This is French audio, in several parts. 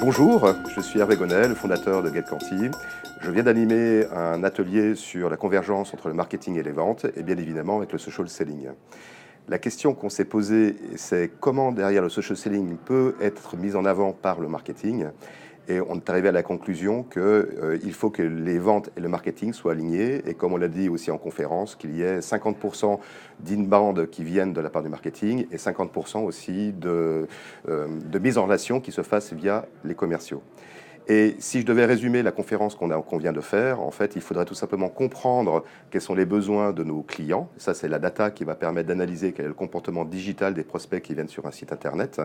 Bonjour, je suis Hervé Gonnet, le fondateur de GetQuanti. Je viens d'animer un atelier sur la convergence entre le marketing et les ventes, et bien évidemment avec le social selling. La question qu'on s'est posée, c'est comment derrière le social selling peut être mis en avant par le marketing. Et on est arrivé à la conclusion qu'il faut que les ventes et le marketing soient alignés. Et comme on l'a dit aussi en conférence, qu'il y ait 50% d'inbound qui viennent de la part du marketing et 50% aussi de mise en relation qui se fasse via les commerciaux. Et si je devais résumer la conférence qu'on vient de faire, en fait, il faudrait tout simplement comprendre quels sont les besoins de nos clients. Ça, c'est la data qui va permettre d'analyser quel est le comportement digital des prospects qui viennent sur un site internet.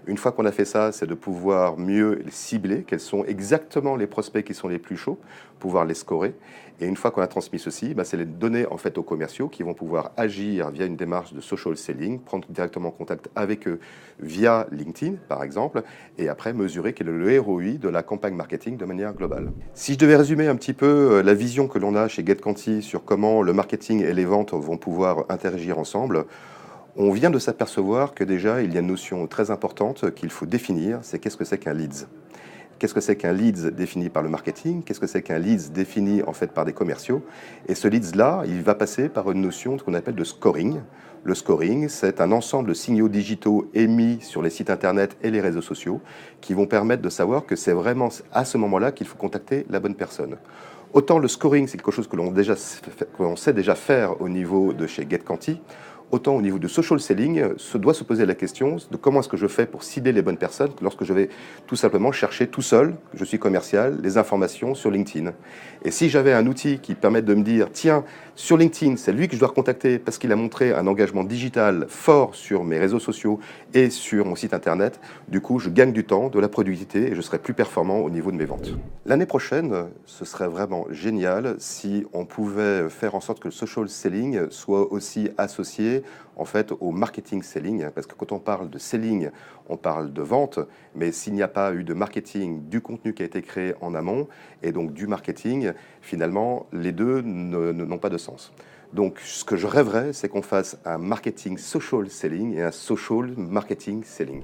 Une fois qu'on a fait ça, c'est de pouvoir mieux cibler quels sont exactement les prospects qui sont les plus chauds, pouvoir les scorer. Et une fois qu'on a transmis ceci, c'est les donner en fait aux commerciaux qui vont pouvoir agir via une démarche de social selling, prendre directement contact avec eux via LinkedIn, par exemple, et après mesurer quel est le ROI de la campagne marketing de manière globale. Si je devais résumer un petit peu la vision que l'on a chez GetQuanti sur comment le marketing et les ventes vont pouvoir interagir ensemble, on vient de s'apercevoir que déjà il y a une notion très importante qu'il faut définir, c'est qu'est-ce que c'est qu'un leads. Qu'est-ce que c'est qu'un leads défini par le marketing? Qu'est-ce que c'est qu'un leads défini en fait par des commerciaux? Et ce leads-là, il va passer par une notion qu'on appelle de scoring. Le scoring, c'est un ensemble de signaux digitaux émis sur les sites internet et les réseaux sociaux qui vont permettre de savoir que c'est vraiment à ce moment-là qu'il faut contacter la bonne personne. Autant le scoring, c'est quelque chose que l'on sait déjà faire au niveau de chez GetQuanti, autant au niveau de social selling, doit se poser la question de comment est-ce que je fais pour cibler les bonnes personnes lorsque je vais tout simplement chercher tout seul, je suis commercial, les informations sur LinkedIn. Et si j'avais un outil qui permette de me dire, tiens, sur LinkedIn, c'est lui que je dois recontacter parce qu'il a montré un engagement digital fort sur mes réseaux sociaux et sur mon site internet, du coup, je gagne du temps, de la productivité et je serai plus performant au niveau de mes ventes. L'année prochaine, ce serait vraiment génial si on pouvait faire en sorte que le social selling soit aussi associé en fait au marketing selling, parce que quand on parle de selling, on parle de vente, mais s'il n'y a pas eu de marketing, du contenu qui a été créé en amont, et donc du marketing, finalement, les deux n'ont pas de sens. Donc, ce que je rêverais, c'est qu'on fasse un marketing social selling et un social marketing selling.